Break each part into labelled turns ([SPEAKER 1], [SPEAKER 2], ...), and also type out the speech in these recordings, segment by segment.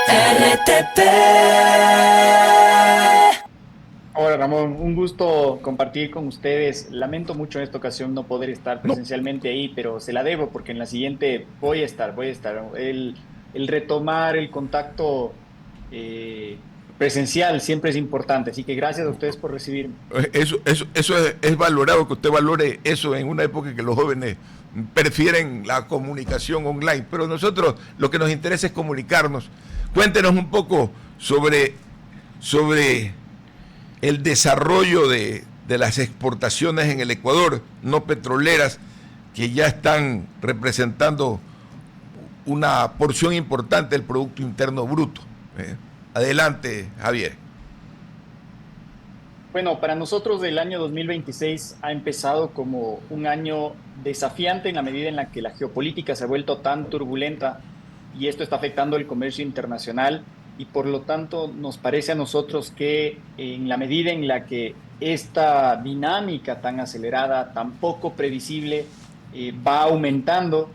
[SPEAKER 1] RTP.
[SPEAKER 2] Hola Ramón, un gusto compartir con ustedes. Lamento mucho en esta ocasión no poder estar
[SPEAKER 3] No,
[SPEAKER 2] presencialmente ahí, pero se la debo porque en la siguiente voy a estar. El retomar el contacto presencial siempre es importante, así que gracias a ustedes por recibirme.
[SPEAKER 3] eso es valorado, que usted valore eso en una época en que los jóvenes prefieren la comunicación online, pero nosotros lo que nos interesa es comunicarnos. Cuéntenos un poco sobre el desarrollo de las exportaciones en el Ecuador, no petroleras, que ya están representando una porción importante del Producto Interno Bruto. Adelante, Javier.
[SPEAKER 2] Bueno, para nosotros el año 2026 ha empezado como un año desafiante en la medida en la que la geopolítica se ha vuelto tan turbulenta y esto está afectando el comercio internacional y por lo tanto nos parece a nosotros que en la medida en la que esta dinámica tan acelerada, tan poco previsible, va aumentando,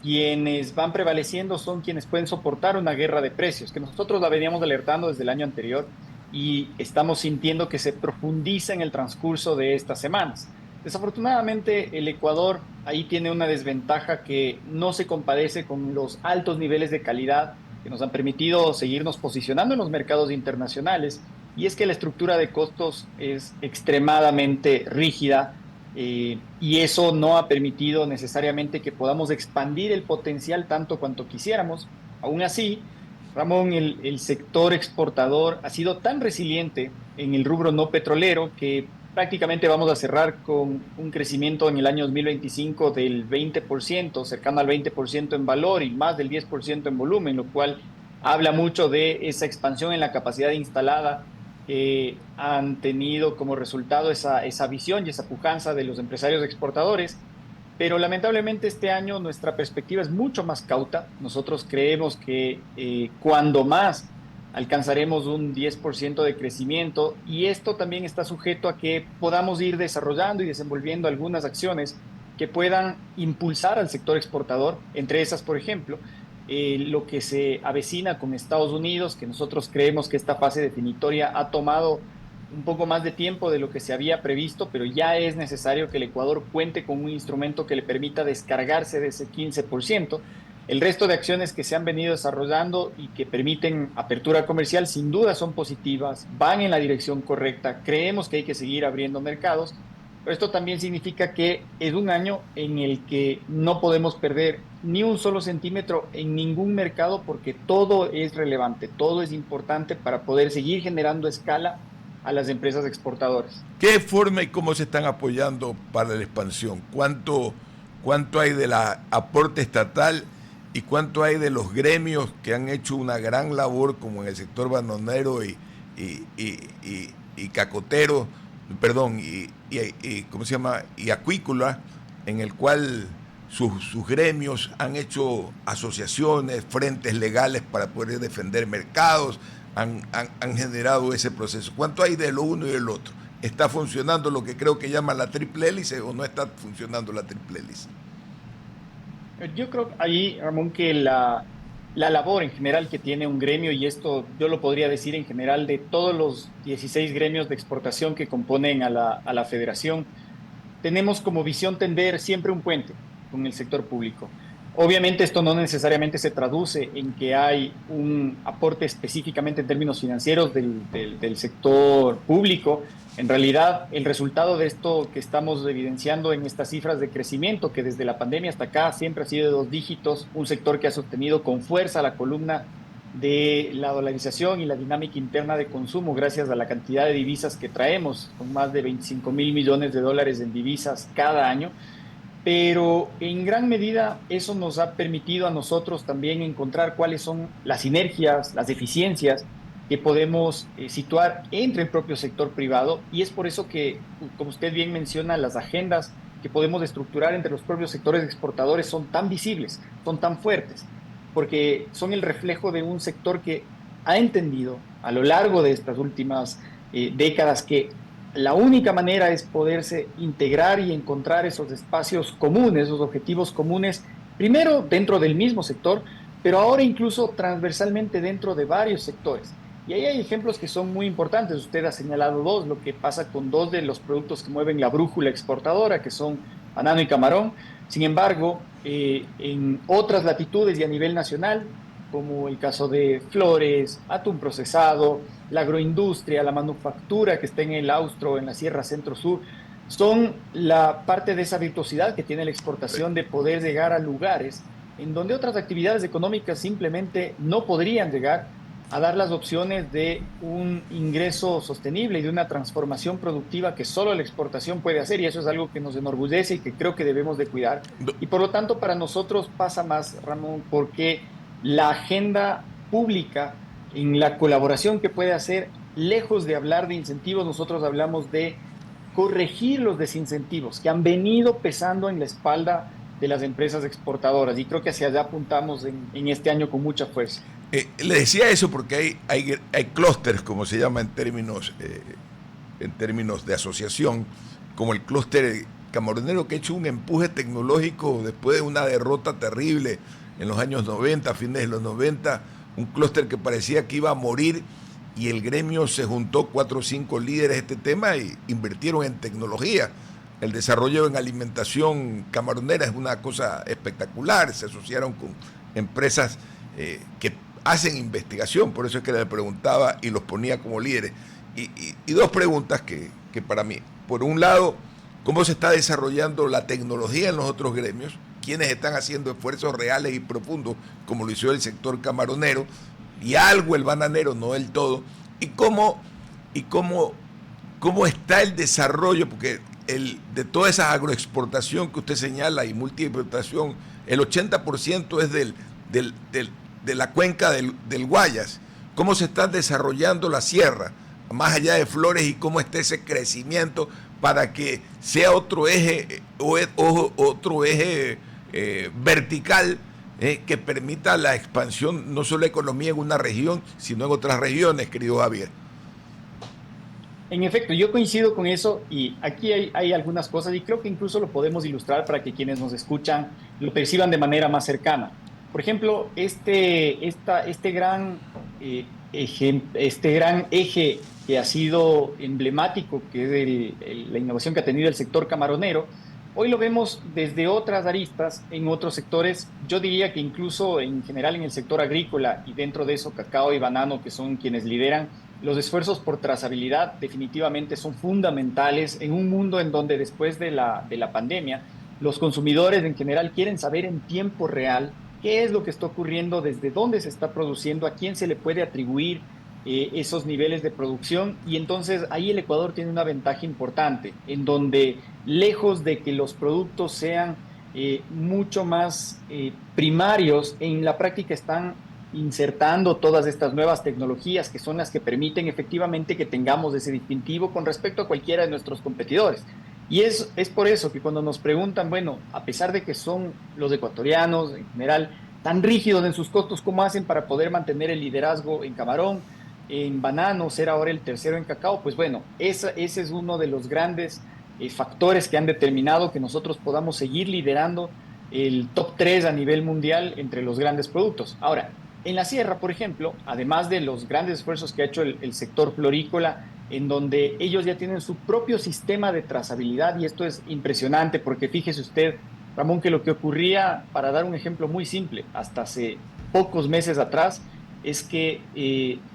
[SPEAKER 2] quienes van prevaleciendo son quienes pueden soportar una guerra de precios, que nosotros la veníamos alertando desde el año anterior y estamos sintiendo que se profundiza en el transcurso de estas semanas. Desafortunadamente, el Ecuador ahí tiene una desventaja que no se compadece con los altos niveles de calidad que nos han permitido seguirnos posicionando en los mercados internacionales, y es que la estructura de costos es extremadamente rígida, y eso no ha permitido necesariamente que podamos expandir el potencial tanto cuanto quisiéramos. Aún así, Ramón, el sector exportador ha sido tan resiliente en el rubro no petrolero que prácticamente vamos a cerrar con un crecimiento en el año 2025 del 20%, cercano al 20% en valor y más del 10% en volumen, lo cual habla mucho de esa expansión en la capacidad instalada que han tenido como resultado esa visión y esa pujanza de los empresarios exportadores. Pero lamentablemente este año nuestra perspectiva es mucho más cauta. Nosotros creemos que cuando más alcanzaremos un 10% de crecimiento, y esto también está sujeto a que podamos ir desarrollando y desenvolviendo algunas acciones que puedan impulsar al sector exportador. Entre esas, por ejemplo, lo que se avecina con Estados Unidos, que nosotros creemos que esta fase definitoria ha tomado un poco más de tiempo de lo que se había previsto, pero ya es necesario que el Ecuador cuente con un instrumento que le permita descargarse de ese 15%. El resto de acciones que se han venido desarrollando y que permiten apertura comercial sin duda son positivas, van en la dirección correcta, creemos que hay que seguir abriendo mercados, pero esto también significa que es un año en el que no podemos perder ni un solo centímetro en ningún mercado porque todo es relevante, todo es importante para poder seguir generando escala a las empresas exportadoras.
[SPEAKER 3] ¿Qué forma y cómo se están apoyando para la expansión? ¿Cuánto hay de la aporte estatal y cuánto hay de los gremios que han hecho una gran labor, como en el sector bananero y, y cacotero, perdón, ¿cómo se llama? Y acuícola, en el cual sus gremios han hecho asociaciones, frentes legales para poder defender mercados, han generado ese proceso? ¿Cuánto hay de lo uno y del otro? ¿Está funcionando lo que creo que llaman la triple hélice o no está funcionando la triple hélice?
[SPEAKER 2] Yo creo ahí, Ramón, que la labor en general que tiene un gremio, y esto yo lo podría decir en general de todos los 16 gremios de exportación que componen a la federación, tenemos como visión tender siempre un puente con el sector público. Obviamente esto no necesariamente se traduce en que hay un aporte específicamente en términos financieros del sector público. En realidad, el resultado de esto que estamos evidenciando en estas cifras de crecimiento, que desde la pandemia hasta acá siempre ha sido de dos dígitos, un sector que ha sostenido con fuerza la columna de la dolarización y la dinámica interna de consumo gracias a la cantidad de divisas que traemos, con más de 25.000 millones de dólares en divisas cada año, pero en gran medida eso nos ha permitido a nosotros también encontrar cuáles son las sinergias, las eficiencias que podemos situar entre el propio sector privado, y es por eso que, como usted bien menciona, las agendas que podemos estructurar entre los propios sectores exportadores son tan visibles, son tan fuertes, porque son el reflejo de un sector que ha entendido a lo largo de estas últimas décadas que la única manera es poderse integrar y encontrar esos espacios comunes, esos objetivos comunes, primero dentro del mismo sector, pero ahora incluso transversalmente dentro de varios sectores. Y ahí hay ejemplos que son muy importantes. Usted ha señalado dos, lo que pasa con dos de los productos que mueven la brújula exportadora, que son banano y camarón. Sin embargo, en otras latitudes y a nivel nacional, como el caso de flores, atún procesado, la agroindustria, la manufactura que está en el Austro, en la Sierra Centro-Sur, son la parte de esa virtuosidad que tiene la exportación de poder llegar a lugares en donde otras actividades económicas simplemente no podrían llegar a dar las opciones de un ingreso sostenible y de una transformación productiva que solo la exportación puede hacer, y eso es algo que nos enorgullece y que creo que debemos de cuidar. Y por lo tanto, para nosotros pasa más, Ramón, porque la agenda pública en la colaboración que puede hacer, lejos de hablar de incentivos, nosotros hablamos de corregir los desincentivos que han venido pesando en la espalda de las empresas exportadoras. Y creo que hacia allá apuntamos en este año con mucha fuerza.
[SPEAKER 3] Le decía eso porque hay clústeres, como se llama en términos de asociación, como el clúster camaronero, que ha hecho un empuje tecnológico después de una derrota terrible en los años 90, a fines de los 90, un clúster que parecía que iba a morir, y el gremio se juntó 4 o 5 líderes de este tema y invirtieron en tecnología. El desarrollo en alimentación camaronera es una cosa espectacular. Se asociaron con empresas que hacen investigación, por eso es que le preguntaba y los ponía como líderes. Y dos preguntas que para mí: por un lado, ¿cómo se está desarrollando la tecnología en los otros gremios? ¿Quiénes están haciendo esfuerzos reales y profundos, como lo hizo el sector camaronero y algo el bananero, no del todo? ¿Y cómo está el desarrollo? Porque de toda esa agroexportación que usted señala y multiexportación, el 80% es de la cuenca del Guayas. ¿Cómo se está desarrollando la sierra, más allá de flores, y cómo está ese crecimiento para que sea otro eje vertical que permita la expansión, no solo de economía en una región, sino en otras regiones, querido Javier?
[SPEAKER 2] En efecto, yo coincido con eso, y aquí hay algunas cosas y creo que incluso lo podemos ilustrar para que quienes nos escuchan lo perciban de manera más cercana. Por ejemplo, este gran eje que ha sido emblemático, que es la innovación que ha tenido el sector camaronero, hoy lo vemos desde otras aristas en otros sectores. Yo diría que incluso en general en el sector agrícola, y dentro de eso cacao y banano, que son quienes lideran, los esfuerzos por trazabilidad definitivamente son fundamentales en un mundo en donde después de la pandemia, los consumidores en general quieren saber en tiempo real qué es lo que está ocurriendo, desde dónde se está produciendo, a quién se le puede atribuir esos niveles de producción. Y entonces ahí el Ecuador tiene una ventaja importante, en donde lejos de que los productos sean mucho más primarios, en la práctica están insertando todas estas nuevas tecnologías que son las que permiten efectivamente que tengamos ese distintivo con respecto a cualquiera de nuestros competidores. Y es por eso que cuando nos preguntan, bueno, a pesar de que son los ecuatorianos en general tan rígidos en sus costos, ¿cómo hacen para poder mantener el liderazgo en camarón, en banano, ser ahora el tercero en cacao? Pues bueno, ese es uno de los grandes factores que han determinado que nosotros podamos seguir liderando el top 3 a nivel mundial entre los grandes productos. Ahora, en la sierra, por ejemplo, además de los grandes esfuerzos que ha hecho el sector florícola, en donde ellos ya tienen su propio sistema de trazabilidad, y esto es impresionante porque fíjese usted, Ramón, que lo que ocurría, para dar un ejemplo muy simple, hasta hace pocos meses atrás, es que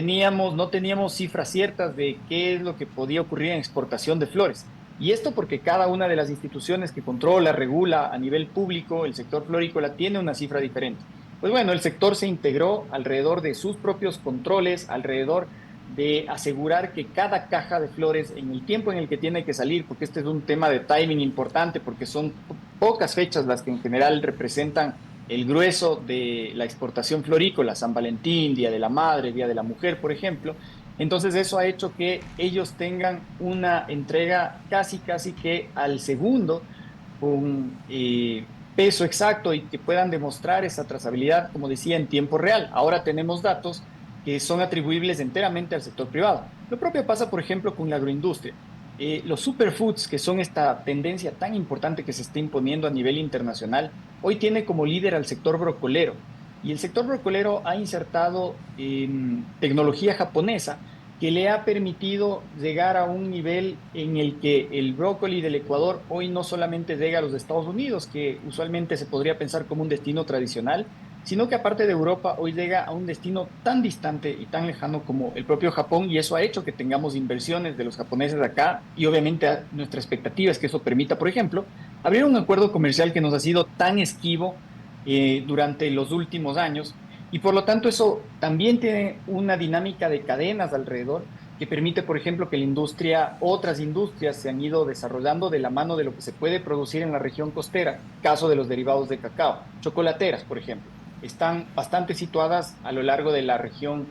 [SPEAKER 2] no teníamos cifras ciertas de qué es lo que podía ocurrir en exportación de flores. Y esto porque cada una de las instituciones que controla, regula a nivel público el sector florícola tiene una cifra diferente. Pues bueno, el sector se integró alrededor de sus propios controles, alrededor de asegurar que cada caja de flores en el tiempo en el que tiene que salir, porque este es un tema de timing importante, porque son pocas fechas las que en general representan el grueso de la exportación florícola: San Valentín, Día de la Madre, Día de la Mujer, por ejemplo. Entonces eso ha hecho que ellos tengan una entrega casi que al segundo, con peso exacto, y que puedan demostrar esa trazabilidad, como decía, en tiempo real. Ahora tenemos datos que son atribuibles enteramente al sector privado. Lo propio pasa, por ejemplo, con la agroindustria. Los superfoods, que son esta tendencia tan importante que se está imponiendo a nivel internacional, hoy tiene como líder al sector brocolero. Y el sector brocolero ha insertado tecnología japonesa que le ha permitido llegar a un nivel en el que el brócoli del Ecuador hoy no solamente llega a los Estados Unidos, que usualmente se podría pensar como un destino tradicional, sino que aparte de Europa hoy llega a un destino tan distante y tan lejano como el propio Japón, y eso ha hecho que tengamos inversiones de los japoneses acá, y obviamente nuestra expectativa es que eso permita, por ejemplo, abrir un acuerdo comercial que nos ha sido tan esquivo durante los últimos años, y por lo tanto eso también tiene una dinámica de cadenas alrededor que permite, por ejemplo, que la industria, otras industrias se han ido desarrollando de la mano de lo que se puede producir en la región costera, caso de los derivados de cacao, chocolateras, por ejemplo, están bastante situadas a lo largo de la región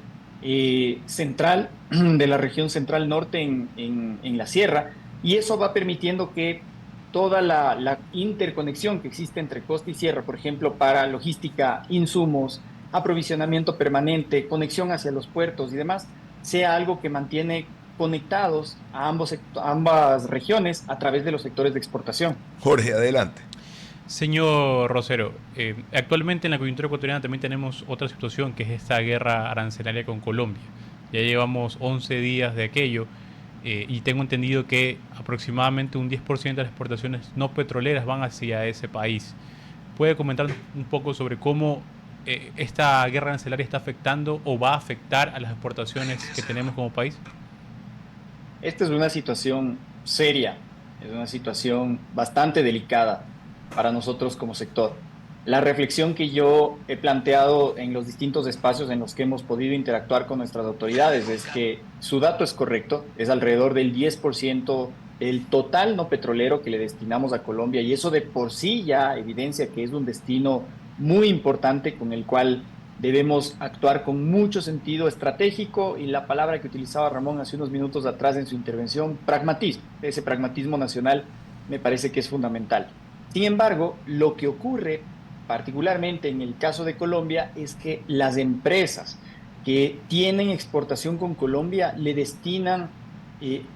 [SPEAKER 2] central, de la región central norte en la sierra, y eso va permitiendo que toda la interconexión que existe entre costa y sierra, por ejemplo, para logística, insumos, aprovisionamiento permanente, conexión hacia los puertos y demás, sea algo que mantiene conectados a ambas regiones a través de los sectores de exportación.
[SPEAKER 3] Jorge, adelante.
[SPEAKER 1] Señor Rosero, actualmente en la coyuntura ecuatoriana también tenemos otra situación, que es esta guerra arancelaria con Colombia. Ya llevamos 11 días de aquello, y tengo entendido que aproximadamente un 10% de las exportaciones no petroleras van hacia ese país. ¿Puede comentar un poco sobre cómo esta guerra arancelaria está afectando o va a afectar a las exportaciones que tenemos como país?
[SPEAKER 2] Esta es una situación seria, es una situación bastante delicada para nosotros como sector. La reflexión que yo he planteado en los distintos espacios en los que hemos podido interactuar con nuestras autoridades es que su dato es correcto, es alrededor del 10% del total no petrolero que le destinamos a Colombia, y eso de por sí ya evidencia que es un destino muy importante con el cual debemos actuar con mucho sentido estratégico, y la palabra que utilizaba Ramón hace unos minutos atrás en su intervención, pragmatismo. Ese pragmatismo nacional me parece que es fundamental. Sin embargo, lo que ocurre particularmente en el caso de Colombia es que las empresas que tienen exportación con Colombia le destinan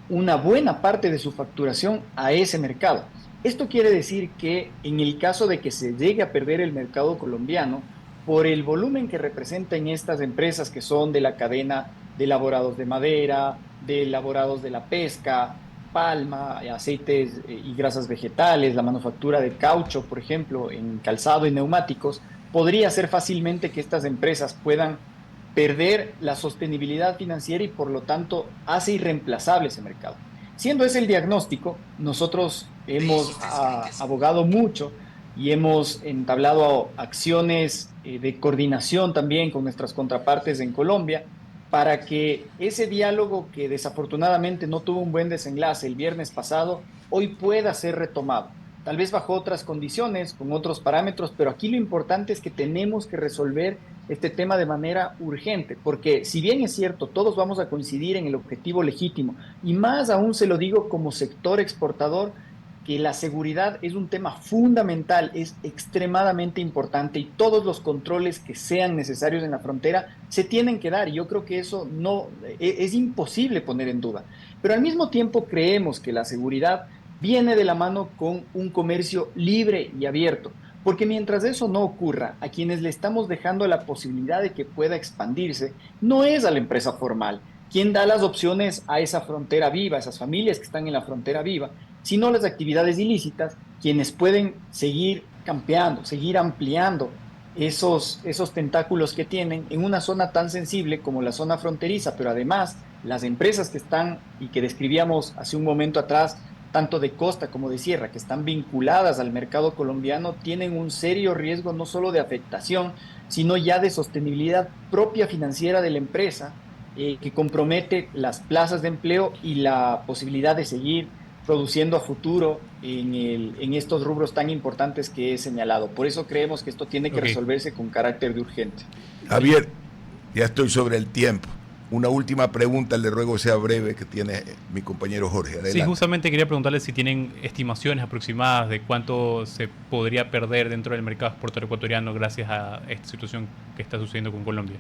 [SPEAKER 2] una buena parte de su facturación a ese mercado. Esto quiere decir que en el caso de que se llegue a perder el mercado colombiano, por el volumen que representan estas empresas que son de la cadena de elaborados de madera, de elaborados de la pesca, palma, aceites y grasas vegetales, la manufactura de caucho, por ejemplo, en calzado y neumáticos, podría ser fácilmente que estas empresas puedan perder la sostenibilidad financiera, y por lo tanto hace irreemplazable ese mercado. Siendo ese el diagnóstico, nosotros hemos abogado mucho y hemos entablado acciones de coordinación también con nuestras contrapartes en Colombia, para que ese diálogo, que desafortunadamente no tuvo un buen desenlace el viernes pasado, hoy pueda ser retomado. Tal vez bajo otras condiciones, con otros parámetros, pero aquí lo importante es que tenemos que resolver este tema de manera urgente, porque si bien es cierto, todos vamos a coincidir en el objetivo legítimo, y más aún se lo digo como sector exportador, que la seguridad es un tema fundamental, es extremadamente importante, y todos los controles que sean necesarios en la frontera se tienen que dar, y yo creo que eso no es imposible poner en duda. Pero al mismo tiempo creemos que la seguridad viene de la mano con un comercio libre y abierto, porque mientras eso no ocurra, a quienes le estamos dejando la posibilidad de que pueda expandirse no es a la empresa formal quien da las opciones a esa frontera viva, a esas familias que están en la frontera viva, sino las actividades ilícitas, quienes pueden seguir campeando, seguir ampliando esos tentáculos que tienen en una zona tan sensible como la zona fronteriza. Pero además, las empresas que están y que describíamos hace un momento atrás, tanto de costa como de sierra, que están vinculadas al mercado colombiano, tienen un serio riesgo no solo de afectación, sino ya de sostenibilidad propia financiera de la empresa, que compromete las plazas de empleo y la posibilidad de seguir produciendo a futuro en estos rubros tan importantes que he señalado. Por eso creemos que esto tiene que resolverse con carácter de urgente.
[SPEAKER 3] Javier, ya estoy sobre el tiempo. Una última pregunta, le ruego sea breve, que tiene mi compañero Jorge. Adelante.
[SPEAKER 1] Sí, justamente quería preguntarle si tienen estimaciones aproximadas de cuánto se podría perder dentro del mercado exportador ecuatoriano gracias a esta situación que está sucediendo con Colombia.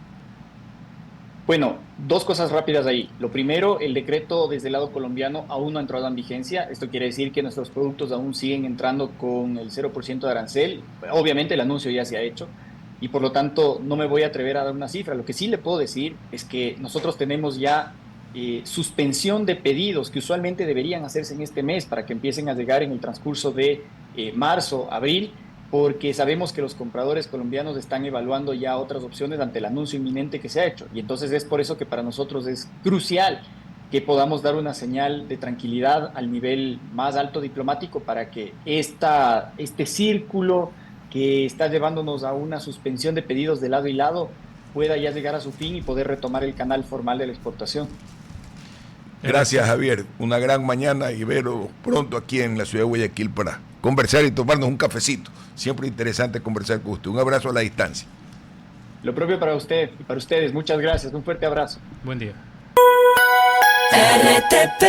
[SPEAKER 2] Bueno, dos cosas rápidas ahí. Lo primero, el decreto desde el lado colombiano aún no ha entrado en vigencia. Esto quiere decir que nuestros productos aún siguen entrando con el 0% de arancel. Obviamente el anuncio ya se ha hecho. y por lo tanto no me voy a atrever a dar una cifra. Lo que sí le puedo decir es que nosotros tenemos ya suspensión de pedidos que usualmente deberían hacerse en este mes para que empiecen a llegar en el transcurso de marzo, abril, porque sabemos que los compradores colombianos están evaluando ya otras opciones ante el anuncio inminente que se ha hecho. Y entonces es por eso que para nosotros es crucial que podamos dar una señal de tranquilidad al nivel más alto diplomático para que este círculo que está llevándonos a una suspensión de pedidos de lado y lado pueda ya llegar a su fin y poder retomar el canal formal de la exportación.
[SPEAKER 3] Gracias, Javier. Una gran mañana y veros pronto aquí en la ciudad de Guayaquil para conversar y tomarnos un cafecito. Siempre interesante conversar con usted. Un abrazo a la distancia.
[SPEAKER 2] Lo propio para usted y para ustedes. Muchas gracias. Un fuerte abrazo.
[SPEAKER 1] Buen día.
[SPEAKER 4] RTP